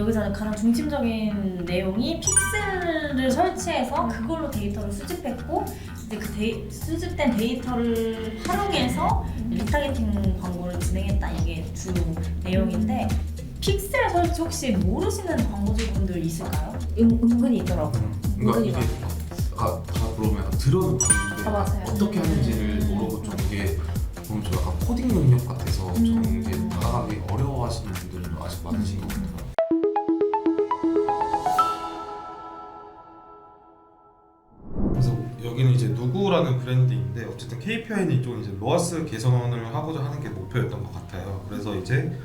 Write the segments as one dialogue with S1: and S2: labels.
S1: 여기서는 가장 중심적인 내용이 픽셀을 설치해서 그걸로 데이터를 수집했고 이제 그 수집된 데이터를 활용해서 리타게팅 광고를 진행했다. 이게 주 내용인데 픽셀 설치 혹시 모르시는 광고주분들 있을까요?
S2: 은근히 있더라고요.
S3: 그러니까 이게 아까 다 물어보면 들어는 봤는데
S2: 맞아요.
S3: 어떻게 하는지를 모르고 좀 이게 보면 좀 약간 코딩 능력 같아서 좀 이게 다가가기 어려워하시는 분들이 아직 많으신 것 같아요. 그래서 여기는 이제 누구라는 브랜드인데 어쨌든 KPI는 이쪽 이제 로아스 개선을 하고자 하는 게 목표였던 것 같아요. 그래서 이제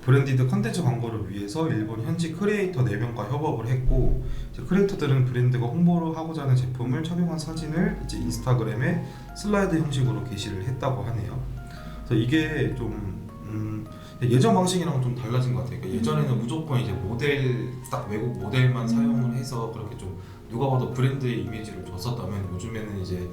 S3: 브랜디드 컨텐츠 광고를 위해서 일본 현지 크리에이터 4명과 협업을 했고 이제 크리에이터들은 브랜드가 홍보를 하고자 하는 제품을 착용한 사진을 이제 인스타그램에 슬라이드 형식으로 게시를 했다고 하네요. 그래서 이게 좀 예전 방식이랑 좀 달라진 것 같아요. 그러니까 예전에는 무조건 이제 모델 딱 외국 모델만 사용을 해서 그렇게 좀 누가 봐도 브랜드의 이미지를 줬었다면 요즘에는 이제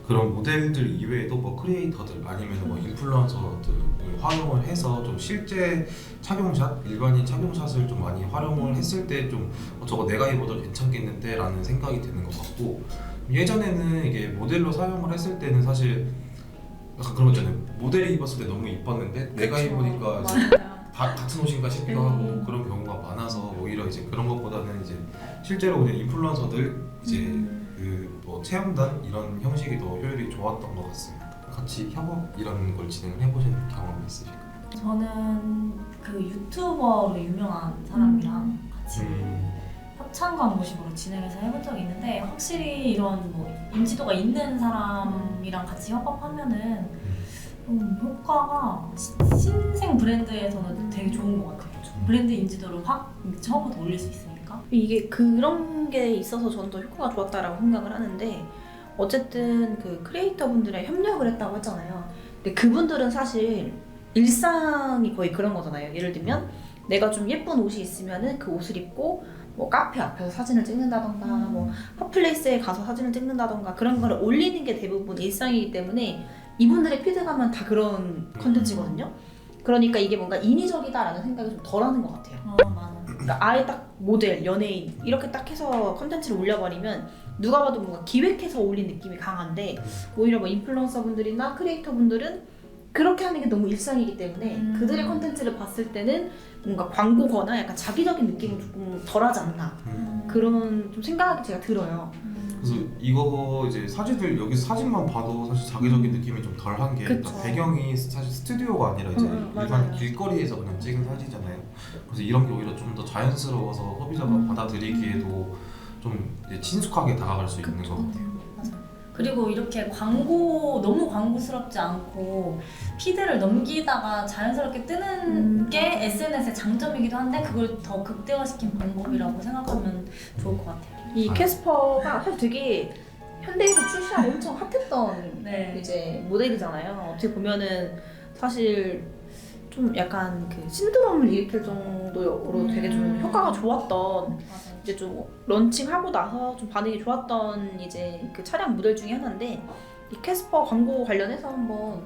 S3: 그런 모델들 이외에도 뭐 크리에이터들 아니면 뭐 인플루언서들을 활용을 해서 좀 실제 착용샷, 일반인 착용샷을 좀 많이 활용을 했을 때 좀 저거 내가 입어도 괜찮겠는데 라는 생각이 드는 것 같고 예전에는 이게 모델로 사용을 했을 때는 사실 약간 그런 거 있잖아요. 모델이 입었을 때 너무 이뻤는데 내가 입으니까 이제 같은 옷인가 싶기도 하고 그런 경우가 많아서 오히려 이제 그런 것보다는 이제 실제로 그냥 인플루언서들 이제 뭐 체험단 이런 형식이 더 효율이 좋았던 것 같습니다. 같이 협업 이런 걸 진행을 해보신 경험이 있으실까요?
S1: 저는 그 유튜버로 유명한 사람이랑 같이 협찬 광고식으로 진행해서 해본 적이 있는데 확실히 이런 뭐 인지도가 있는 사람이랑 같이 협업하면은 효과가 신생 브랜드에서는 되게 좋은 것 같아요. 브랜드 인지도를 확 처음부터 올릴 수 있으니까.
S2: 이게 그런 게 있어서 저는 더 효과가 좋았다라고 생각을 하는데 어쨌든 그 크리에이터 분들의 협력을 했다고 했잖아요. 근데 그분들은 사실 일상이 거의 그런 거잖아요. 예를 들면 내가 좀 예쁜 옷이 있으면은 그 옷을 입고 뭐 카페 앞에서 사진을 찍는다던가 뭐 핫플레이스에 가서 사진을 찍는다던가 그런 거를 올리는 게 대부분 일상이기 때문에 이분들의 피드 가면 다 그런 컨텐츠거든요. 그러니까 이게 뭔가 인위적이다라는 생각이 좀 덜하는 것 같아요.
S1: 맞아.
S2: 그러니까 아예 딱 모델, 연예인 이렇게 딱 해서 컨텐츠를 올려버리면 누가 봐도 뭔가 기획해서 올린 느낌이 강한데 오히려 뭐 인플루언서 분들이나 크리에이터 분들은 그렇게 하는 게 너무 일상이기 때문에 그들의 컨텐츠를 봤을 때는 뭔가 광고거나 약간 자기적인 느낌은 조금 덜하지 않나 그런 좀 생각이 제가 들어요.
S3: 그래서 이거 이제 사진들 여기 사진만 봐도 사실 자기적인 느낌이 좀 덜한 게
S2: 그쵸.
S3: 배경이 사실 스튜디오가 아니라 이제 일반
S2: 맞아요.
S3: 길거리에서 그냥 찍은 사진이잖아요. 그래서 이런 게 오히려 좀 더 자연스러워서 소비자가 받아들이기에도 좀 이제 친숙하게 다가갈 수 있는 것 같아요.
S1: 맞아. 그리고 이렇게 광고 너무 광고스럽지 않고 피드를 넘기다가 자연스럽게 뜨는 게 SNS의 장점이기도 한데 그걸 더 극대화시킨 방법이라고 생각하면 좋을 것 같아요.
S2: 이 캐스퍼가 사실 되게 현대에서 출시한 엄청 핫했던
S1: 네.
S2: 이제 모델이잖아요. 어떻게 보면은 사실 좀 약간 그 신드롬을 일으킬 정도로 되게 좀 효과가 좋았던
S1: 맞아요.
S2: 이제 좀 런칭하고 나서 좀 반응이 좋았던 이제 그 차량 모델 중에 하나인데 이 캐스퍼 광고 관련해서 한번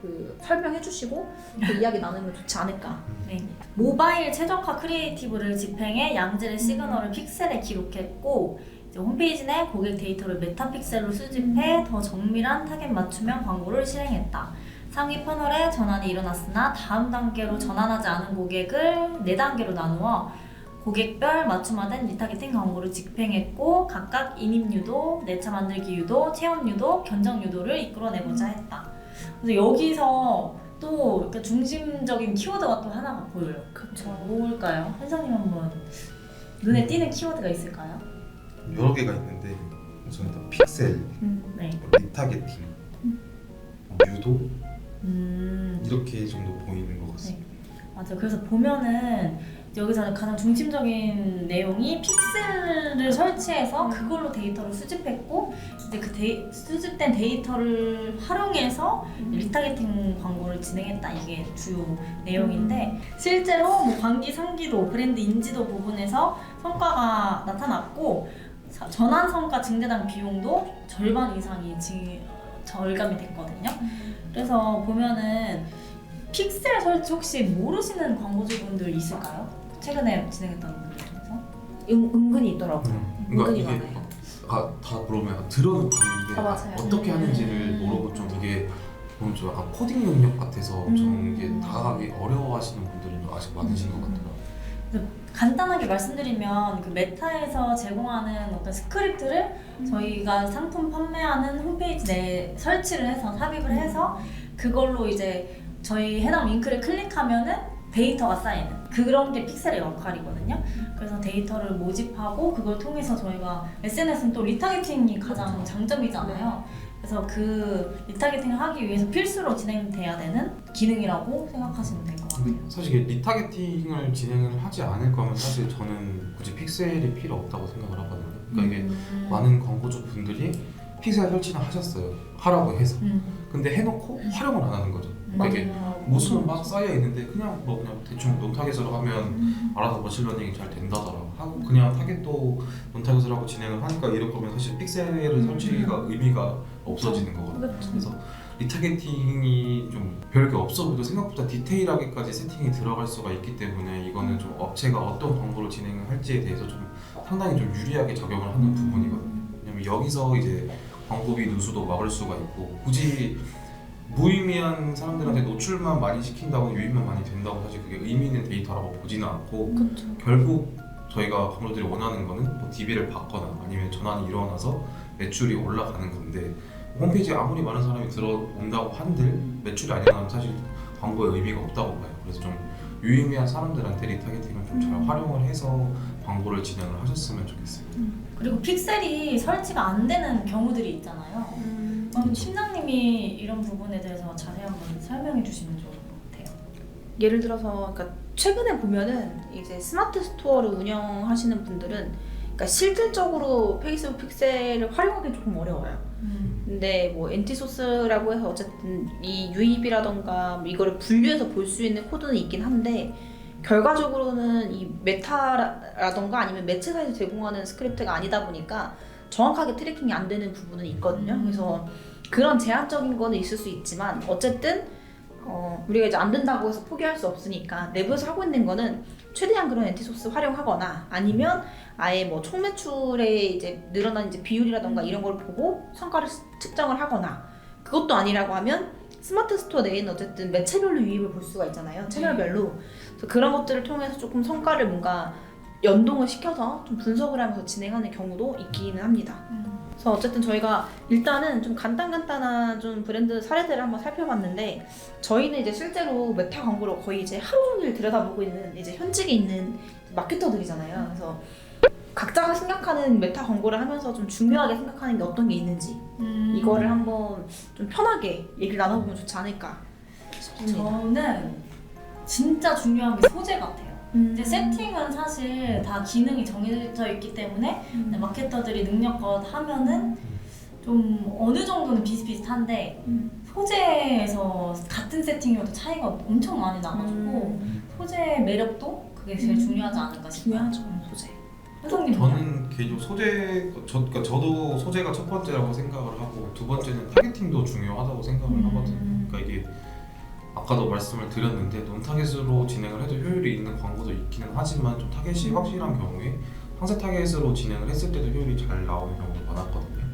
S2: 그 설명해 주시고 그 이야기 나누면 좋지 않을까.
S1: 네. 모바일 최적화 크리에이티브를 집행해 양질의 시그널을 픽셀에 기록했고 이제 홈페이지 내 고객 데이터를 메타픽셀로 수집해 더 정밀한 타겟 맞춤형 광고를 실행했다. 상위 패널에 전환이 일어났으나 다음 단계로 전환하지 않은 고객을 4단계로 나누어 고객별 맞춤화된 리타게팅 광고를 집행했고 각각 인입 유도, 내차 만들기 유도, 체험 유도, 견적 유도를 이끌어내고자 했다. 그래서 여기서 또 이렇게 중심적인 키워드가 또 하나가 보여요.
S2: 그쵸.
S1: 뭘까요? 현사님 한번 눈에 띄는 키워드가 있을까요?
S3: 여러 개가 있는데 우선 일단 픽셀,
S1: 네.
S3: 리타게팅, 유도 이렇게 정도 보이는 것 같습니다.
S1: 맞아요. 그래서 보면은 여기서는 가장 중심적인 내용이 픽셀을 설치해서 그걸로 데이터를 수집했고 이제 그 수집된 데이터를 활용해서 리타게팅 광고를 진행했다. 이게 주요 내용인데 실제로 뭐 광기 상기도, 브랜드 인지도 부분에서 성과가 나타났고 전환 성과 증대당 비용도 절반 이상이 절감이 됐거든요. 그래서 보면은 픽셀 설치 혹시 모르시는 광고주분들 있을까요? 최근에 진행했던 분들 중에서?
S2: 은근히 있더라고요.
S4: 그러니까
S2: 은근히
S4: 이게
S2: 많아요.
S4: 다 물어보면 들어는 봤는데
S2: 맞아요.
S4: 어떻게 하는지를 모르고 좀 이게 보면 좀 약간 코딩 능력 같아서 좀 이게 다가가기 어려워하시는 분들이 좀 아직 많으신 것 같더라고요.
S1: 간단하게 말씀드리면 그 메타에서 제공하는 어떤 스크립트를 저희가 상품 판매하는 홈페이지 내에 설치를 해서 삽입을 해서 그걸로 이제 저희 해당 링크를 클릭하면은 데이터가 쌓이는 그런 게 픽셀의 역할이거든요. 그래서 데이터를 모집하고 그걸 통해서 저희가 SNS는 또 리타게팅이 가장 장점이잖아요. 그래서 그 리타게팅을 하기 위해서 필수로 진행돼야 되는 기능이라고 생각하시면 될 것 같아요.
S3: 사실 이게 리타게팅을 진행을 하지 않을 거면 사실 저는 굳이 픽셀이 필요 없다고 생각을 하거든요. 그러니까 이게 많은 광고주 분들이 픽셀 설치는 하셨어요. 하라고 해서. 근데 해놓고 활용을 안 하는 거죠. 그러니까 이게 모습은 막 쌓여 있는데 그냥 뭐 그냥 대충 논타겟으로 하면 알아서 머신러닝이 잘 된다더라 하고 그냥 타겟도 논타겟으로 하고 진행을 하니까 이럴 거면 사실 픽셀을 설치가 의미가 없어지는 거거든요. 그래서 리타게팅이 좀 별게 없어 보여도 생각보다 디테일하게까지 세팅이 들어갈 수가 있기 때문에 이거는 좀 업체가 어떤 광고를 진행을 할지에 대해서 좀 상당히 좀 유리하게 적용을 하는 부분이거든요. 왜냐면 여기서 이제 광고비 누수도 막을 수가 있고 굳이 무의미한 사람들한테 노출만 많이 시킨다고 유입만 많이 된다고 사실 그게 의미 있는 데이터라고 보지는 않고 결국 저희가 광고주들이 원하는 거는 뭐 DB를 받거나 아니면 전환이 일어나서 매출이 올라가는 건데 홈페이지에 아무리 많은 사람이 들어온다고 한들 매출이 안 일어나면 사실 광고의 의미가 없다고 봐요. 그래서 좀 유의미한 사람들한테 리타게팅을 좀 잘 활용을 해서 광고를 진행을 하셨으면 좋겠어요.
S1: 그리고 픽셀이 설치가 안 되는 경우들이 있잖아요. 그럼 팀장님이 이런 부분에 대해서 자세히 한번 설명해 주시면 좋을 것 같아요.
S2: 예를 들어서 그러니까 최근에 보면은 이제 스마트 스토어를 운영하시는 분들은 그러니까 실질적으로 페이스북 픽셀을 활용하기 조금 어려워요. 근데 뭐 엔티소스라고 해서 어쨌든 이 유입이라던가 이거를 분류해서 볼 수 있는 코드는 있긴 한데 결과적으로는 이 메타라던가 아니면 매체사에서 제공하는 스크립트가 아니다 보니까 정확하게 트래킹이 안 되는 부분은 있거든요. 그래서 그런 제한적인 거는 있을 수 있지만 어쨌든 우리가 이제 안 된다고 해서 포기할 수 없으니까 내부에서 하고 있는 거는 최대한 그런 엔티소스 활용하거나 아니면 아예 뭐 총매출의 이제 늘어난 이제 비율이라던가 이런 걸 보고 성과를 측정을 하거나 그것도 아니라고 하면 스마트 스토어 내에는 어쨌든 매체별로 유입을 볼 수가 있잖아요. 채널별로. 그래서 그런 것들을 통해서 조금 성과를 뭔가 연동을 시켜서 좀 분석을 하면서 진행하는 경우도 있기는 합니다. 그래서 어쨌든 저희가 일단은 좀 간단한 좀 브랜드 사례들을 한번 살펴봤는데 저희는 이제 실제로 메타 광고를 거의 이제 하루 종일 들여다보고 있는 이제 현직에 있는 마케터들이잖아요. 그래서 각자가 생각하는 메타 광고를 하면서 좀 중요하게 생각하는 게 어떤 게 있는지 이거를 한번 좀 편하게 얘기를 나눠보면 좋지 않을까 싶습니다.
S1: 저는 진짜 중요한 게 소재 같아요. 이제 세팅은 사실 다 기능이 정해져 있기 때문에 마케터들이 능력껏 하면은 좀 어느 정도는 비슷비슷한데 소재에서 같은 세팅이어도 차이가 엄청 많이 나가지고 소재의 매력도 그게 제일 중요하지 않을까 싶어요.
S2: 중요하죠, 소재.
S1: 현성님
S3: 저는 개인적으로 그러니까 저도 소재가 첫 번째라고 생각을 하고 두 번째는 타겟팅도 중요하다고 생각을 하거든요. 그러니까 이게 아까도 말씀을 드렸는데 논타겟으로 진행을 해도 효율이 있는 광고도 있기는 하지만 좀 타겟이 확실한 경우에 상세 타겟으로 진행을 했을 때도 효율이 잘 나오는 경우가 많았거든요.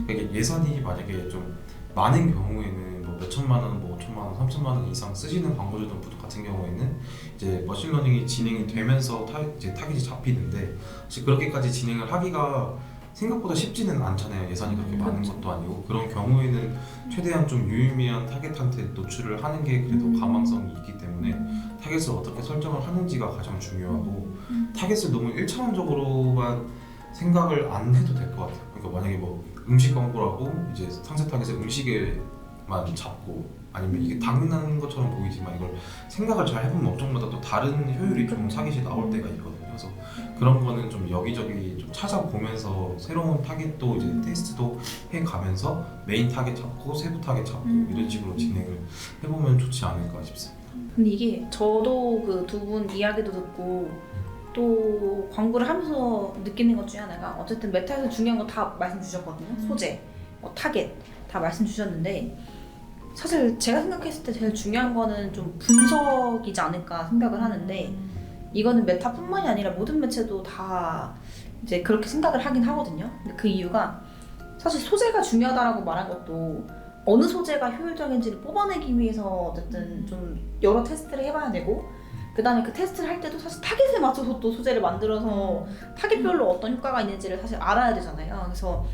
S3: 그러니까 예산이 만약에 좀 많은 경우에는 뭐 몇천만 원, 뭐 5천만 원, 3천만 원 이상 쓰시는 광고주들 같은 경우에는 이제 머신러닝이 진행이 되면서 이제 타겟이 잡히는데 사실 그렇게까지 진행을 하기가 생각보다 쉽지는 않잖아요. 예산이 그렇게 많은 것도 아니고 그런 경우에는 최대한 좀 유의미한 타겟한테 노출을 하는 게 그래도 가망성이 있기 때문에 타겟을 어떻게 설정을 하는지가 가장 중요하고 타겟을 너무 1차원적으로만 생각을 안 해도 될 것 같아요. 그러니까 만약에 뭐 음식 광고라고 이제 상세 타겟을 음식에만 잡고 아니면 이게 당연한 것처럼 보이지만 이걸 생각을 잘 해보면 업종마다 또 다른 효율이 좀 타겟이 나올 때가 있거든요. 그래서 그런 거는 좀 여기저기 좀 찾아보면서 새로운 타겟도 이제 테스트도 해가면서 메인 타겟 잡고 세부 타겟 잡고 이런 식으로 진행을 해보면 좋지 않을까 싶습니다.
S2: 근데 이게 저도 그 두 분 이야기도 듣고 또 광고를 하면서 느끼는 것 중에 하나가 어쨌든 메타에서 중요한 거 다 말씀 주셨거든요. 소재, 타겟 다 말씀 주셨는데 사실 제가 생각했을 때 제일 중요한 거는 좀 분석이지 않을까 생각을 하는데 이거는 메타뿐만이 아니라 모든 매체도 다 이제 그렇게 생각을 하긴 하거든요. 근데 그 이유가 사실 소재가 중요하다라고 말한 것도 어느 소재가 효율적인지를 뽑아내기 위해서 어쨌든 좀 여러 테스트를 해봐야 되고, 그 다음에 그 테스트를 할 때도 사실 타겟에 맞춰서 또 소재를 만들어서 타겟별로 어떤 효과가 있는지를 사실 알아야 되잖아요. 그래서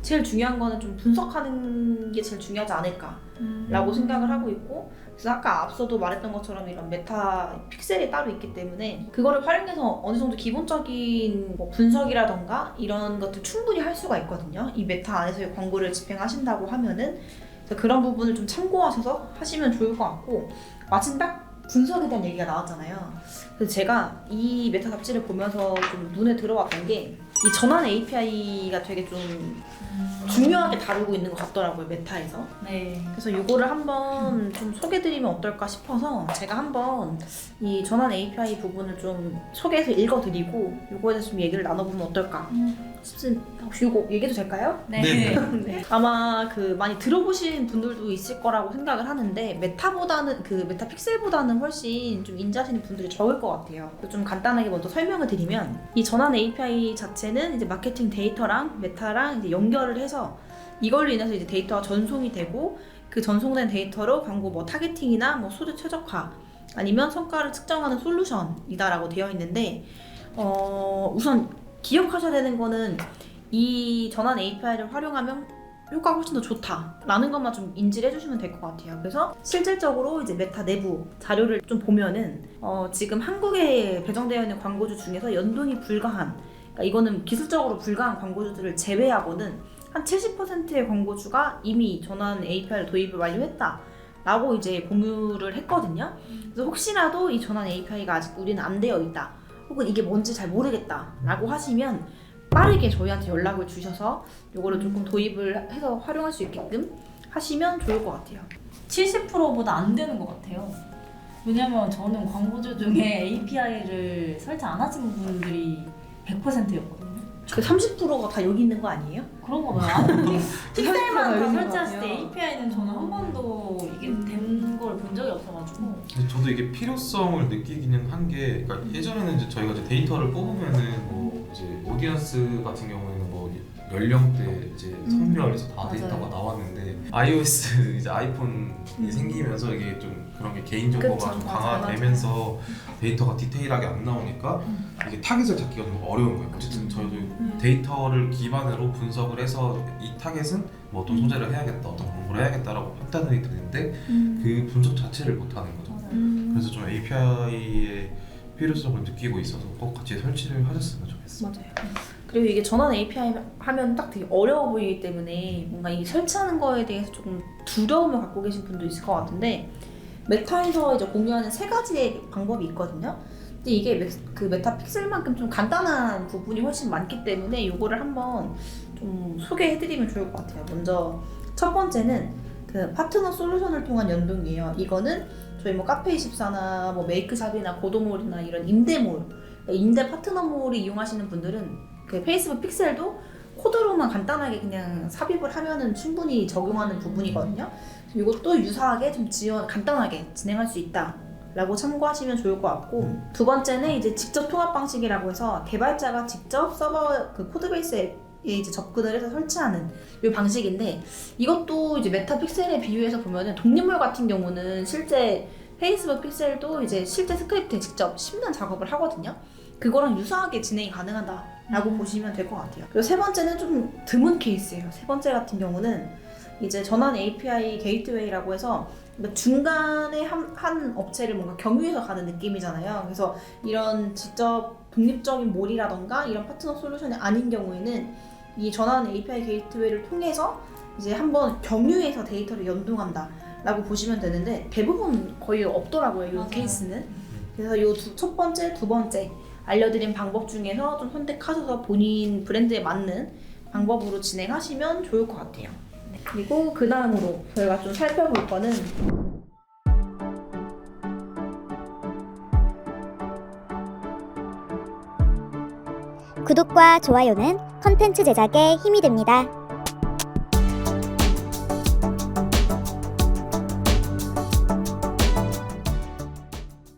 S2: 제일 중요한 거는 좀 분석하는 게 제일 중요하지 않을까라고 생각을 하고 있고, 그래서 아까 앞서도 말했던 것처럼 이런 메타 픽셀이 따로 있기 때문에 그거를 활용해서 어느 정도 기본적인 뭐 분석이라던가 이런 것들 충분히 할 수가 있거든요. 이 메타 안에서의 광고를 집행하신다고 하면은, 그래서 그런 부분을 좀 참고하셔서 하시면 좋을 것 같고, 마침 딱 분석에 대한 얘기가 나왔잖아요. 그래서 제가 이 메타 잡지를 보면서 좀 눈에 들어왔던 게 이 전환 API가 되게 좀 중요하게 다루고 있는 것 같더라고요, 메타에서.
S1: 네.
S2: 그래서 이거를 한번 좀 소개드리면 어떨까 싶어서 제가 한번 이 전환 API 부분을 좀 소개해서 읽어드리고 이거에 대해서 좀 얘기를 나눠보면 어떨까 싶습니다. 혹시 이거 얘기해도 될까요?
S1: 네.
S3: 네.
S2: 네. 아마 그 많이 들어보신 분들도 있을 거라고 생각을 하는데 메타보다는 그 메타 픽셀보다는 훨씬 좀 인지하시는 분들이 적을 것 같아요. 좀 간단하게 먼저 설명을 드리면 이 전환 API 자체는 이제 마케팅 데이터랑 메타랑 이제 연결을 해서 이걸로 인해서 이제 데이터가 전송이 되고, 그 전송된 데이터로 광고 뭐 타겟팅이나 뭐 소재 최적화 아니면 성과를 측정하는 솔루션이다라고 되어 있는데, 우선 기억하셔야 되는 거는 이 전환 API를 활용하면 효과가 훨씬 더 좋다라는 것만 좀 인지를 해주시면 될 것 같아요. 그래서 실질적으로 이제 메타 내부 자료를 좀 보면은 지금 한국에 배정되어 있는 광고주 중에서 연동이 불가한, 그러니까 이거는 기술적으로 불가한 광고주들을 제외하고는 한 70%의 광고주가 이미 전환 API를 도입을 완료했다라고 이제 공유를 했거든요. 그래서 혹시라도 이 전환 API가 아직 우리는 안 되어 있다, 혹은 이게 뭔지 잘 모르겠다라고 하시면 빠르게 저희한테 연락을 주셔서 이거를 조금 도입을 해서 활용할 수 있게끔 하시면 좋을 것 같아요.
S1: 70%보다 안 되는 것 같아요. 왜냐면 저는 광고주 중에 API를 설치 안 하신 분들이 100%였거든요.
S2: 그 30%가 다 여기 있는 거 아니에요?
S1: 그런가 봐요. 픽셀만 다
S2: 있는 것
S1: 설치했을 때
S2: 같아요.
S1: API는 저는 한 번도 이게 된 걸 본 적이 없어가지고.
S3: 근데 저도 이게 필요성을 느끼기는 한 게, 그러니까 예전에는 이제 저희가 이제 데이터를 뽑으면은 뭐 이제 오디언스 같은 경우에는 뭐 연령대, 이제 성별에서 다
S1: 맞아요.
S3: 데이터가 나왔는데 iOS 이제 아이폰이 생기면서 이게 좀 그런 게 개인정보가
S2: 그쵸,
S3: 좀
S2: 맞아요.
S3: 강화되면서 데이터가 디테일하게 안 나오니까 이게 타겟을 잡기가 좀 어려운 거예요. 어쨌든 저희도 데이터를 기반으로 분석을 해서 이 타겟은 뭐 어떤 소재를 해야겠다, 어떤 광고를 해야겠다라고 판단이 되는데 그 분석 자체를 못 하는 거죠. 그래서 좀 API의 필요성을 느끼고 있어서 꼭 같이 설치를 하셨으면 좋겠어요.
S2: 맞아요. 그리고 이게 전환 API 하면 딱 되게 어려워 보이기 때문에 뭔가 이 설치하는 거에 대해서 조금 두려움을 갖고 계신 분도 있을 것 같은데, 메타에서 이제 공유하는 3가지의 방법이 있거든요. 근데 이게 그 메타 픽셀만큼 좀 간단한 부분이 훨씬 많기 때문에 이거를 한번 좀 소개해드리면 좋을 것 같아요. 먼저 첫 번째는 그 파트너 솔루션을 통한 연동이에요. 이거는 저희 뭐 카페24나 뭐 메이크샵이나 고도몰이나 이런 임대몰, 임대 파트너몰이 이용하시는 분들은 그 페이스북 픽셀도 코드로만 간단하게 그냥 삽입을 하면은 충분히 적용하는 부분이거든요. 이것도 유사하게 좀 간단하게 진행할 수 있다라고 참고하시면 좋을 것 같고, 두 번째는 이제 직접 통합 방식이라고 해서 개발자가 직접 서버 그 코드베이스에 이제 접근을 해서 설치하는 이 방식인데, 이것도 이제 메타 픽셀에 비유해서 보면은 독립몰 같은 경우는 실제 페이스북 픽셀도 이제 실제 스크립트에 직접 씹는 작업을 하거든요. 그거랑 유사하게 진행이 가능하다라고 보시면 될 것 같아요. 그리고 세 번째는 좀 드문 케이스예요. 세 번째 같은 경우는 이제 전환 API 게이트웨이라고 해서 중간에 한 업체를 뭔가 경유해서 가는 느낌이잖아요. 그래서 이런 직접 독립적인 몰이라던가 이런 파트너 솔루션이 아닌 경우에는 이 전환 API 게이트웨이를 통해서 이제 한번 경유해서 데이터를 연동한다 라고 보시면 되는데, 대부분 거의 없더라고요, 이
S1: 맞아요.
S2: 케이스는. 그래서 이 첫 번째, 두 번째 알려드린 방법 중에서 좀 선택하셔서 본인 브랜드에 맞는 방법으로 진행하시면 좋을 것 같아요. 그리고 그 다음으로 저희가 좀 살펴볼 거는
S5: 구독과 좋아요는 컨텐츠 제작에 힘이 됩니다.